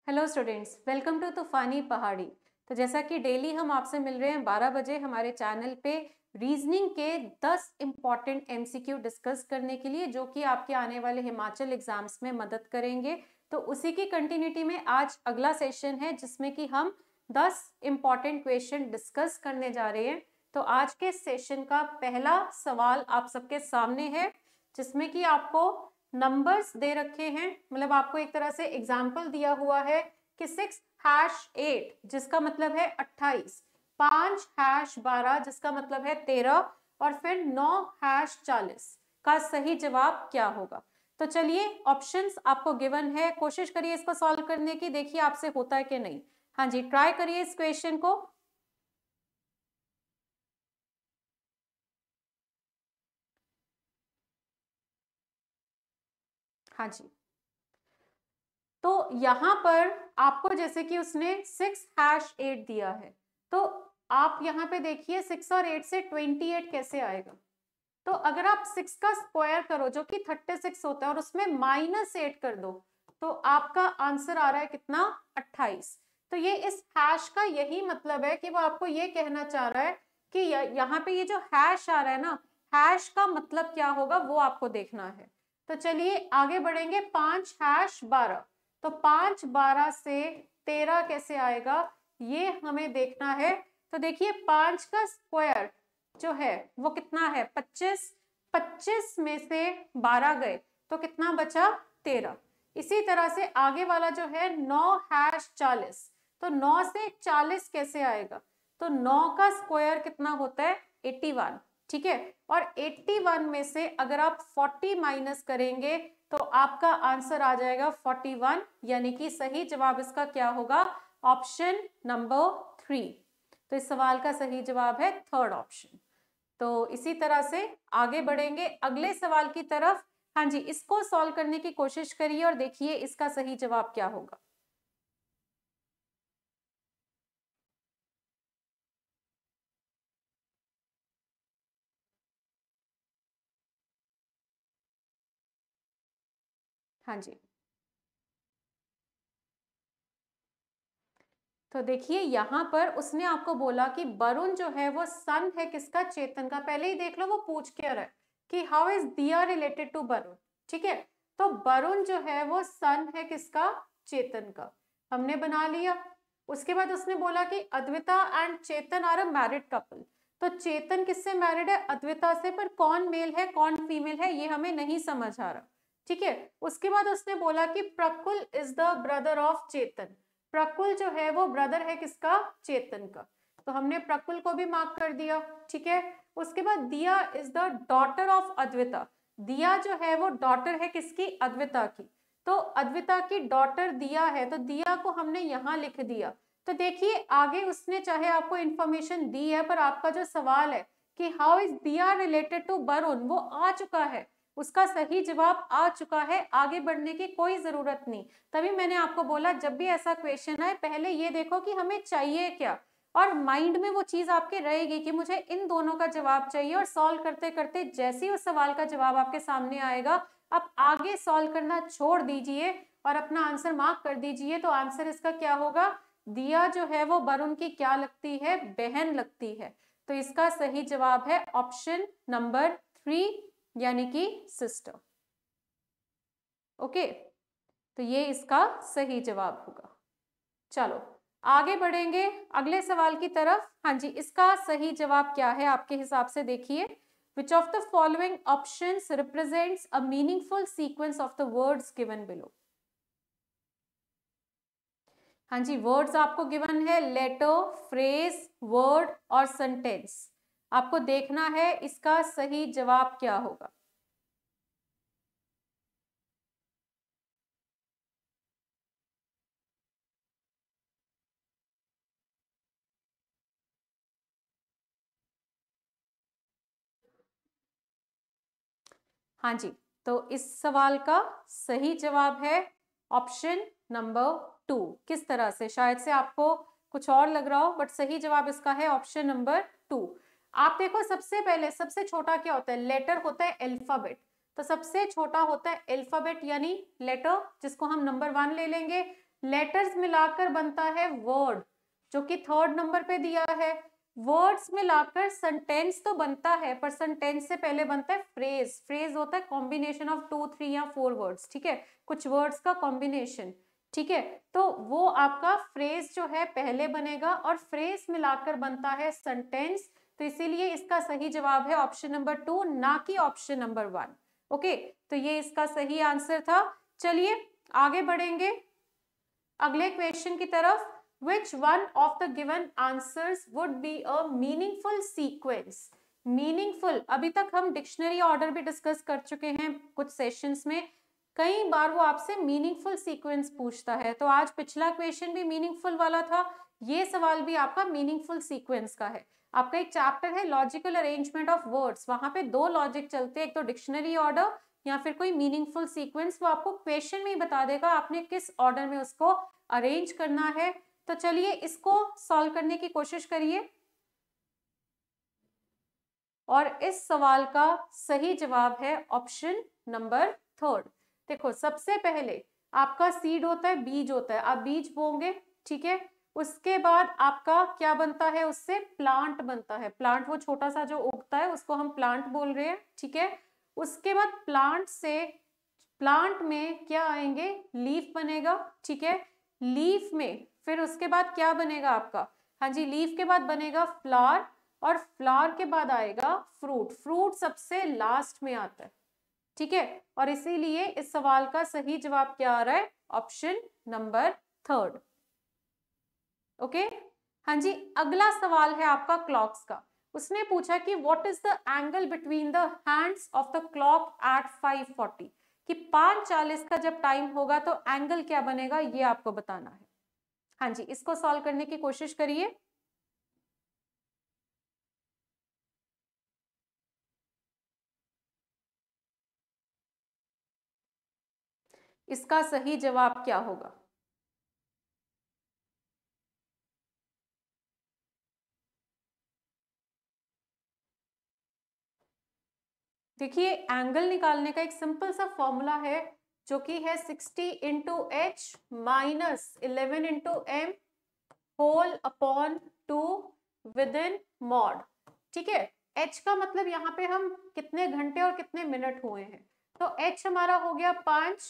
Hello students, welcome to तूफानी पहाड़ी। तो जैसा कि डेली हम आपसे मिल रहे हैं 12 बजे हमारे चैनल पे रीजनिंग के 10 इम्पॉर्टेंट एमसीक्यू डिस्कस करने के लिए, जो कि आपके आने वाले हिमाचल एग्जाम्स में मदद करेंगे। तो उसी की कंटिन्यूटी में आज अगला सेशन है जिसमें कि हम 10 इम्पॉर्टेंट क्वेश्चन डिस्कस करने जा रहे हैं। तो आज के सेशन का पहला सवाल आप सबके सामने है, जिसमें कि आपको नंबर्स दे रखे हैं, मतलब आपको एक तरह से एग्जाम्पल दिया हुआ है कि 6#8 जिसका मतलब है 28, 5#12 जिसका मतलब है 13 और फिर 9#40 का सही जवाब क्या होगा। तो चलिए, ऑप्शंस आपको गिवन है, कोशिश करिए इसको सॉल्व करने की, देखिए आपसे होता है कि नहीं। हाँ जी, ट्राई करिए इस क्वेश्चन को। हाँ जी, तो यहां पर आपको जैसे कि उसने 6#8 दिया है, तो आप यहाँ पे देखिए 6 और 8 से 28 कैसे आएगा। तो अगर आप 6 का स्क्वायर करो जो कि 36 होता है और उसमें -8 कर दो, तो आपका आंसर आ रहा है कितना, 28। तो ये इस हैश का यही मतलब है कि वो आपको ये कहना चाह रहा है कि यहाँ पे ये जो हैश आ रहा है ना, हैश का मतलब क्या होगा वो आपको देखना है। तो चलिए आगे बढ़ेंगे। 5#12, तो 5/12 से 13 कैसे आएगा, ये हमें देखना है। तो देखिए 5 का स्क्वायर जो है वो कितना है, 25। 25 में से 12 गए तो कितना बचा, 13। इसी तरह से आगे वाला जो है 9#40, तो 9 से 40 कैसे आएगा, तो 9 का स्क्वायर कितना होता है, 81। ठीक है, और 81 में से अगर आप 40 माइनस करेंगे तो आपका आंसर आ जाएगा 41, यानी कि सही जवाब इसका क्या होगा, ऑप्शन नंबर 3। तो इस सवाल का सही जवाब है थर्ड ऑप्शन। तो इसी तरह से आगे बढ़ेंगे अगले सवाल की तरफ। हाँ जी, इसको सॉल्व करने की कोशिश करिए और देखिए इसका सही जवाब क्या होगा। हाँ जी, तो देखिए यहाँ पर उसने आपको बोला कि वरुण जो है वो सन है किसका, चेतन का। पहले ही देख लो वो पूछ क्या रहा है कि हाउ इज दिया रिलेटेड टू वरुण। ठीक है, तो वरुण जो है वो सन है किसका, चेतन का, हमने बना लिया। उसके बाद उसने बोला कि Advita and Chetan are a married couple. तो चेतन किससे मैरिड है, अद्विता से, पर कौन मेल है कौन फीमेल है ये हमें नहीं समझ आ रहा। ठीक है, उसके बाद उसने बोला कि प्रकुल इज द ब्रदर ऑफ चेतन। प्रकुल जो है वो ब्रदर है किसका, चेतन का, तो हमने प्रकुल को भी मार्क कर दिया। ठीक है, उसके बाद दिया is the daughter of Advaita. दिया जो है वो डॉटर है किसकी, अद्विता की। तो अद्विता की डॉटर दिया है, तो दिया को हमने यहां लिख दिया। तो देखिए आगे उसने चाहे आपको इंफॉर्मेशन दी है, पर आपका जो सवाल है कि हाउ इज दिया रिलेटेड टू वरुण, वो आ चुका है, उसका सही जवाब आ चुका है, आगे बढ़ने की कोई जरूरत नहीं। तभी मैंने आपको बोला जब भी ऐसा क्वेश्चन आए पहले ये देखो कि हमें चाहिए क्या, और माइंड में वो चीज आपके रहेगी कि मुझे इन दोनों का जवाब चाहिए, और सॉल्व करते करते जैसे ही उस सवाल का जवाब आपके सामने आएगा आप आगे सॉल्व करना छोड़ दीजिए और अपना आंसर मार्क कर दीजिए। तो आंसर इसका क्या होगा, दिया जो है वो वरुण की क्या लगती है, बहन लगती है। तो इसका सही जवाब है ऑप्शन नंबर 3, यानी कि सिस्टर। ओके, तो ये इसका सही जवाब होगा। चलो आगे बढ़ेंगे अगले सवाल की तरफ। हाँ जी, इसका सही जवाब क्या है आपके हिसाब से, देखिए which of the following options represents a meaningful sequence of the words given below. हाँ जी, वर्ड्स आपको गिवन है, लेटर, फ्रेज, वर्ड और सेंटेंस। आपको देखना है इसका सही जवाब क्या होगा। हाँ जी, तो इस सवाल का सही जवाब है ऑप्शन नंबर 2। किस तरह से, शायद से आपको कुछ और लग रहा हो, बट सही जवाब इसका है ऑप्शन नंबर 2। आप देखो सबसे पहले सबसे छोटा क्या होता है, लेटर होता है अल्फाबेट। तो सबसे छोटा होता है अल्फाबेट यानी लेटर, जिसको हम नंबर 1 ले लेंगे। लेटर्स मिलाकर बनता है वर्ड, जो कि 3rd नंबर पे दिया है। वर्ड्स मिलाकर सेंटेंस तो बनता है, पर सेंटेंस से पहले बनता है फ्रेज। फ्रेज होता है कॉम्बिनेशन ऑफ 2, 3 या 4 वर्ड्स, ठीक है, कुछ वर्ड्स का कॉम्बिनेशन, ठीक है। तो वो आपका फ्रेज जो है पहले बनेगा और फ्रेज मिलाकर बनता है सेंटेंस। तो इसीलिए इसका सही जवाब है ऑप्शन नंबर 2, ना कि ऑप्शन नंबर 1। ओके, तो ये इसका सही आंसर था। चलिए आगे बढ़ेंगे अगले क्वेश्चन की तरफ। Which one of the given answers would be a meaningful sequence? Meaningful, अभी तक हम डिक्शनरी ऑर्डर भी डिस्कस कर चुके हैं कुछ सेशंस में। कई बार वो आपसे मीनिंगफुल सीक्वेंस पूछता है, तो आज पिछला क्वेश्चन भी मीनिंगफुल वाला था, ये सवाल भी आपका मीनिंगफुल सीक्वेंस का है। आपका एक चैप्टर है लॉजिकल अरेंजमेंट ऑफ वर्ड्स, वहां पे 2 लॉजिक चलते हैं, एक तो डिक्शनरी ऑर्डर या फिर कोई मीनिंगफुल सीक्वेंस। वो आपको क्वेश्चन में ही बता देगा आपने किस ऑर्डर में उसको अरेंज करना है। तो चलिए इसको सॉल्व करने की कोशिश करिए, और इस सवाल का सही जवाब है ऑप्शन नंबर 3rd। देखो सबसे पहले आपका सीड होता है, बीज होता है, आप बीज बोओगे, ठीक है। उसके बाद आपका क्या बनता है, उससे प्लांट बनता है। प्लांट वो छोटा सा जो उगता है उसको हम प्लांट बोल रहे हैं, ठीक है। उसके बाद प्लांट से, प्लांट में क्या आएंगे, लीफ बनेगा, ठीक है। लीफ में फिर उसके बाद क्या बनेगा आपका, हाँ जी, लीफ के बाद बनेगा फ्लावर, और फ्लावर के बाद आएगा फ्रूट। फ्रूट सबसे लास्ट में आता है, ठीक है। और इसीलिए इस सवाल का सही जवाब क्या आ रहा है, ऑप्शन नंबर 3rd। ओके, हाँ जी। अगला सवाल है आपका क्लॉक्स का। उसने पूछा कि what is the angle between the hands of the clock at 5:40, कि 5:40 का जब टाइम होगा तो एंगल क्या बनेगा, ये आपको बताना है। हाँ जी, इसको सॉल्व करने की कोशिश करिए। इसका सही जवाब क्या होगा, देखिए एंगल निकालने का एक सिंपल सा फॉर्मूला है, जो कि है 60 into H minus 11 into M whole upon 2 within mod, ठीक है। एच का मतलब यहाँ पे हम कितने घंटे और कितने मिनट हुए हैं, तो एच हमारा हो गया 5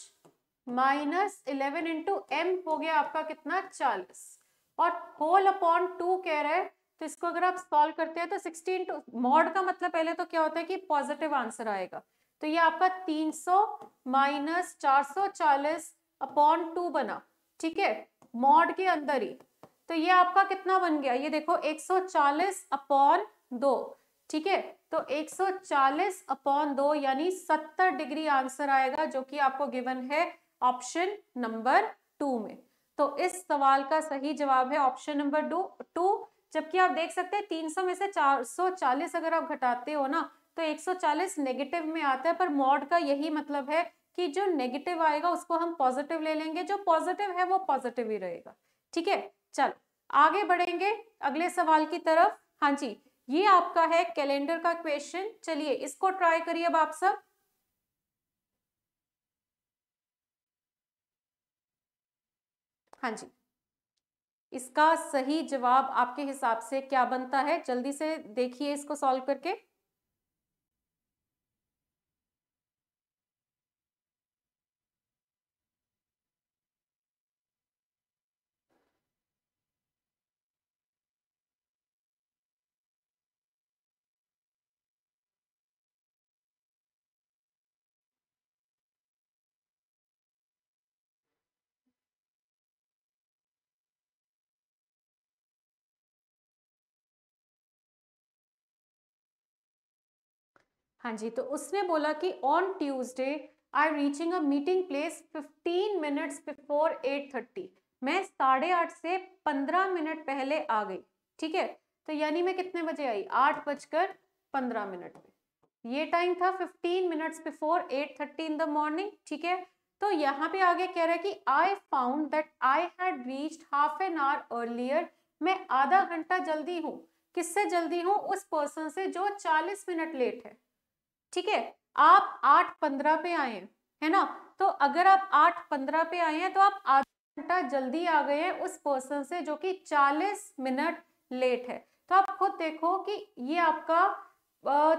माइनस 11 इंटू एम हो गया आपका कितना, 40, और होल अपॉन 2 कह रहा है। तो इसको अगर आप सॉल्व करते हैं तो 60 इंटू मॉड का मतलब पहले तो क्या होता है कि पॉजिटिव आंसर आएगा, तो ये आपका 300 माइनस 440 अपॉन 2 बना, ठीक है, मॉड के अंदर ही। तो ये आपका कितना बन गया, ये देखो 140 अपॉन 2, ठीक है। तो 140 अपॉन 2 यानी 70 डिग्री आंसर आएगा, जो कि आपको गिवन है ऑप्शन नंबर 2 में। तो इस सवाल का सही जवाब है ऑप्शन नंबर 2। जबकि आप देख सकते हैं 300 में से 440 अगर आप घटाते हो ना, तो 140 नेगेटिव में आता है, पर मॉड का यही मतलब है कि जो नेगेटिव आएगा उसको हम पॉजिटिव ले लेंगे, जो पॉजिटिव है वो पॉजिटिव ही रहेगा, ठीक है। चलो आगे बढ़ेंगे अगले सवाल की तरफ। हाँ जी, ये आपका है कैलेंडर का क्वेश्चन, चलिए इसको ट्राई करिए अब आप सब। हाँ जी, इसका सही जवाब आपके हिसाब से क्या बनता है, जल्दी से देखिए इसको सॉल्व करके। हाँ जी, तो उसने बोला कि on Tuesday I reaching a meeting place 15 minutes before 8:30। मैं 8:30 से 15 मिनट पहले आ गई, ठीक है। तो यानी मैं कितने बजे आई, 8:15 पे। ये टाइम था 15 minutes before 8:30 in the morning, ठीक है। तो यहाँ पे आगे कह रहा है कि I found that I had reached half an hour earlier. मैं आधा घंटा जल्दी हूँ, किससे जल्दी हूँ, उस पर्सन से जो 40 मिनट लेट है, ठीक है। आप 8:15 पे आए हैं, है ना, तो अगर आप 8:15 पे आए हैं तो आप घंटा जल्दी आ गए हैं उस पर्सन से जो कि 40 मिनट लेट है। तो आप खुद देखो कि ये आपका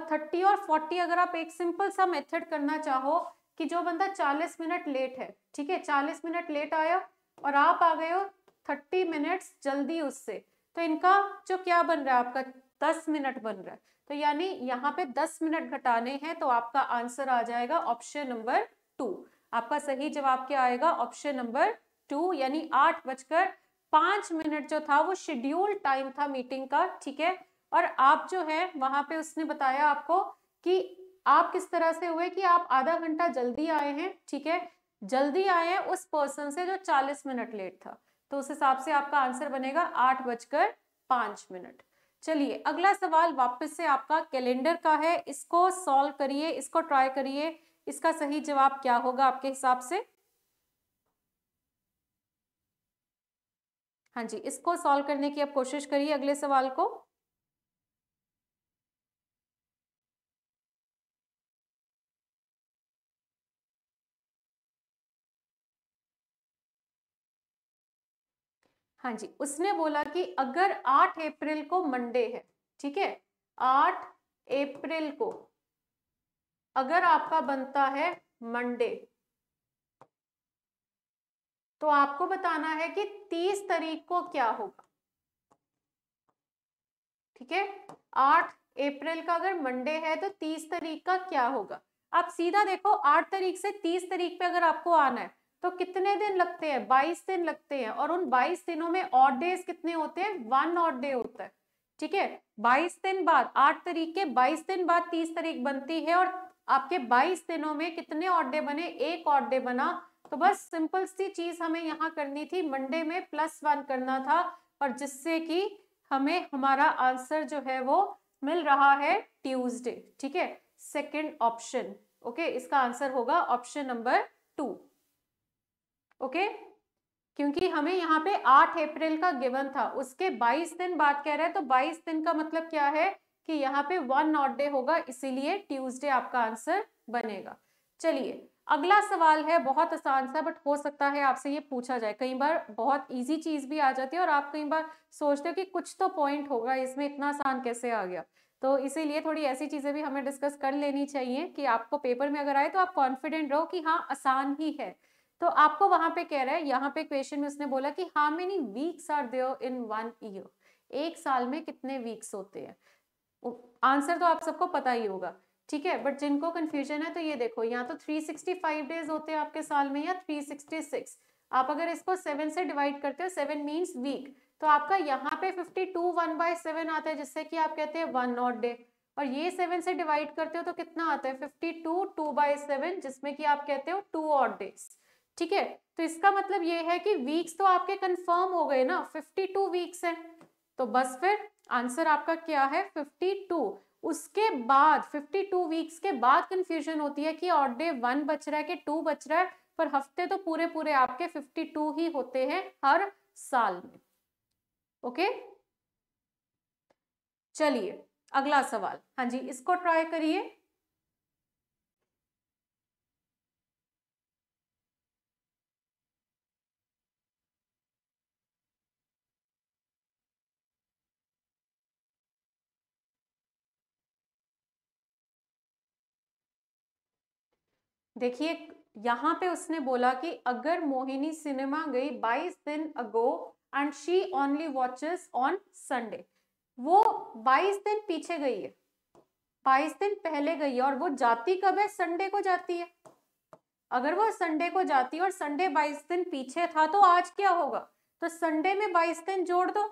30 और 40, अगर आप एक सिंपल सा मेथड करना चाहो कि जो बंदा 40 मिनट लेट है, ठीक है, 40 मिनट लेट आया और आप आ गए हो 30 मिनट्स जल्दी उससे, तो इनका जो क्या बन रहा है आपका 10 मिनट बन रहा है। तो यानी यहाँ पे 10 मिनट घटाने हैं, तो आपका आंसर आ जाएगा ऑप्शन नंबर 2। आपका सही जवाब क्या आएगा? ऑप्शन नंबर 2, यानी 8:05 जो था वो शेड्यूल टाइम था मीटिंग का, ठीक है। और आप जो है वहां पे उसने बताया आपको कि आप किस तरह से हुए कि आप आधा घंटा जल्दी आए हैं, ठीक है, जल्दी आए हैं उस पर्सन से जो 40 मिनट लेट था। तो उस हिसाब से आपका आंसर बनेगा 8:05। चलिए अगला सवाल वापस से आपका कैलेंडर का है, इसको सॉल्व करिए, इसको ट्राई करिए, इसका सही जवाब क्या होगा आपके हिसाब से? हाँ जी, इसको सॉल्व करने की आप कोशिश करिए अगले सवाल को। हाँ जी, उसने बोला कि अगर 8 अप्रैल को मंडे है, ठीक है, 8 अप्रैल को अगर आपका बनता है मंडे, तो आपको बताना है कि 30 तारीख को क्या होगा, ठीक है। 8 अप्रैल का अगर मंडे है तो 30 तारीख का क्या होगा। आप सीधा देखो 8 तारीख से 30 तारीख पे अगर आपको आना है तो कितने दिन लगते हैं? 22 दिन लगते हैं। और उन 22 दिनों में ऑड डेज कितने होते हैं? 1 ऑड डे होता है, ठीक है। 22 दिन बाद 8 तारीख के 22 दिन बाद 30 तारीख बनती है और आपके 22 दिनों में कितने ऑड डे बने? एक ऑड डे बना। तो बस सिंपल सी चीज हमें यहाँ करनी थी, मंडे में +1 करना था, और जिससे कि हमें हमारा आंसर जो है वो मिल रहा है ट्यूसडे, ठीक है, सेकंड ऑप्शन। ओके, इसका आंसर होगा ऑप्शन नंबर 2। ओके, क्योंकि हमें यहाँ पे 8 अप्रैल का गिवन था, उसके 22 दिन बाद कह रहे हैं, तो 22 दिन का मतलब क्या है कि यहाँ पे 1 ऑड डे होगा, इसीलिए ट्यूसडे आपका आंसर बनेगा। चलिए अगला सवाल है, बहुत आसान सा, बट हो सकता है आपसे ये पूछा जाए। कई बार बहुत इजी चीज भी आ जाती है और आप कई बार सोचते हो कि कुछ तो पॉइंट होगा इसमें, इतना आसान कैसे आ गया। तो इसीलिए थोड़ी ऐसी चीजें भी हमें डिस्कस कर लेनी चाहिए कि आपको पेपर में अगर आए तो आप कॉन्फिडेंट रहो कि हाँ आसान ही है। तो आपको वहां पे कह रहा है, यहाँ पे क्वेश्चन में उसने बोला कि how many weeks are there in 1 year, एक साल में कितने वीक्स होते हैं। आंसर तो आप सबको पता ही होगा, ठीक है, बट जिनको कंफ्यूजन है तो ये देखो, यहाँ तो 365 डेज होते हैं आपके साल में या 366। आप अगर इसको 7 से डिवाइड करते हो, 7 मीन्स वीक, तो आपका यहाँ पे 52 1/7 आता है, जिससे कि आप कहते हैं 1 ऑड डे। और ये 7 से डिवाइड करते हो तो कितना आता है? 52 2/7, जिसमें कि आप कहते हो 2 ऑड डेज, ठीक है। तो इसका मतलब ये है कि वीक्स तो आपके कंफर्म हो गए ना, 52 वीक्स है। तो बस फिर आंसर आपका क्या है? 52। उसके बाद 52 वीक्स के बाद कंफ्यूजन होती है कि ऑड डे 1 बच रहा है कि 2 बच रहा है, पर हफ्ते तो पूरे पूरे आपके 52 ही होते हैं हर साल में। ओके, चलिए अगला सवाल, हाँ जी, इसको ट्राई करिए। देखिए यहाँ पे उसने बोला कि अगर मोहिनी सिनेमा गई 22 दिन ago and she only watches on Sunday, वो 22 दिन पीछे गई है, 22 दिन पहले गई है, और वो जाती कब है? संडे को जाती है। अगर वो संडे को जाती है और संडे 22 दिन पीछे था, तो आज क्या होगा? तो संडे में 22 दिन जोड़ दो।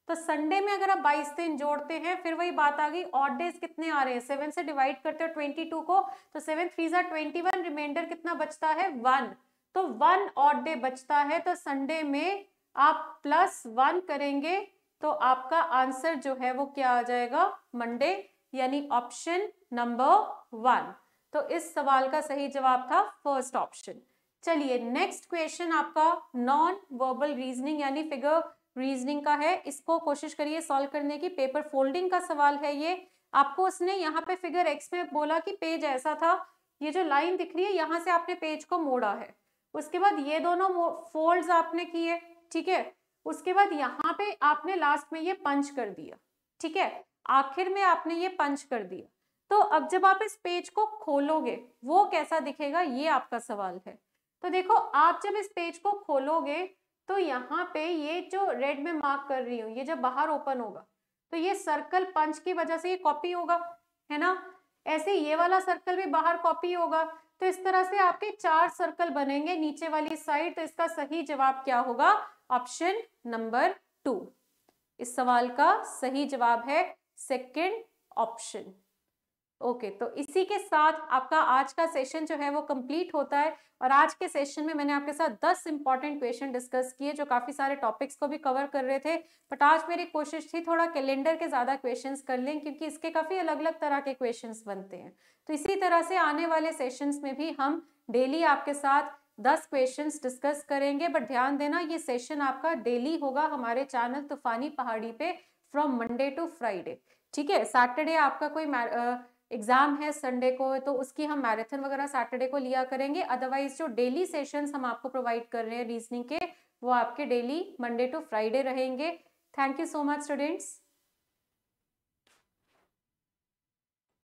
तो संडे में अगर आप 22 दिन जोड़ते हैं, फिर वही बात आ गई, ऑड डेज कितने आ रहे हैं? 7 से डिवाइड करते हो 22 को, तो 7 3 21, रिमाइंडर कितना बचता है? 1। तो 1 ऑड डे बचता है, तो संडे में आप +1 करेंगे तो आपका आंसर जो है वो क्या आ जाएगा? मंडे, यानी ऑप्शन नंबर 1। तो इस सवाल का सही जवाब था फर्स्ट ऑप्शन। चलिए नेक्स्ट क्वेश्चन आपका नॉन वर्बल रीजनिंग यानी फिगर रीजनिंग का है, इसको कोशिश करिए सॉल्व करने की। पेपर फोल्डिंग का सवाल है ये। आपको उसने यहाँ पे फिगर एक्स में बोला कि पेज ऐसा था, ये जो लाइन दिख रही है यहाँ से आपने पेज को मोड़ा है, उसके बाद ये दोनों फोल्ड्स आपने किए, ठीक है। उसके बाद यहाँ पे आपने लास्ट में ये पंच कर दिया, ठीक है, आखिर में आपने ये पंच कर दिया। तो अब जब आप इस पेज को खोलोगे वो कैसा दिखेगा, ये आपका सवाल है। तो देखो, आप जब इस पेज को खोलोगे तो यहाँ पे ये जो रेड में मार्क कर रही हूँ, ये जब बाहर ओपन होगा तो ये सर्कल पंच की वजह से ये कॉपी होगा, है ना। ऐसे ये वाला सर्कल भी बाहर कॉपी होगा। तो इस तरह से आपके 4 सर्कल बनेंगे नीचे वाली साइड। तो इसका सही जवाब क्या होगा, ऑप्शन नंबर 2। इस सवाल का सही जवाब है सेकंड ऑप्शन। ओके, तो इसी के साथ आपका आज का सेशन जो है वो कंप्लीट होता है। और आज के सेशन में मैंने आपके साथ 10 इंपॉर्टेंट क्वेश्चन डिस्कस किए जो काफी सारे टॉपिक्स को भी कवर कर रहे थे। बट आज मेरी कोशिश थी थोड़ा कैलेंडर के ज्यादा क्वेश्चंस कर लें, क्योंकि इसके काफी अलग अलग तरह के क्वेश्चंस बनते हैं। तो इसी तरह से आने वाले सेशंस में भी हम डेली आपके साथ 10 क्वेश्चंस डिस्कस करेंगे। बट ध्यान देना, ये सेशन आपका डेली होगा हमारे चैनल तूफानी पहाड़ी पे फ्रॉम मंडे टू फ्राइडे, ठीक है। सैटरडे आपका कोई एग्जाम है संडे को, तो उसकी हम मैराथन वगैरह सैटरडे को लिया करेंगे। अदरवाइज जो डेली सेशंस हम आपको प्रोवाइड कर रहे हैं रीजनिंग के, वो आपके डेली मंडे टू फ्राइडे रहेंगे। Thank you so much students.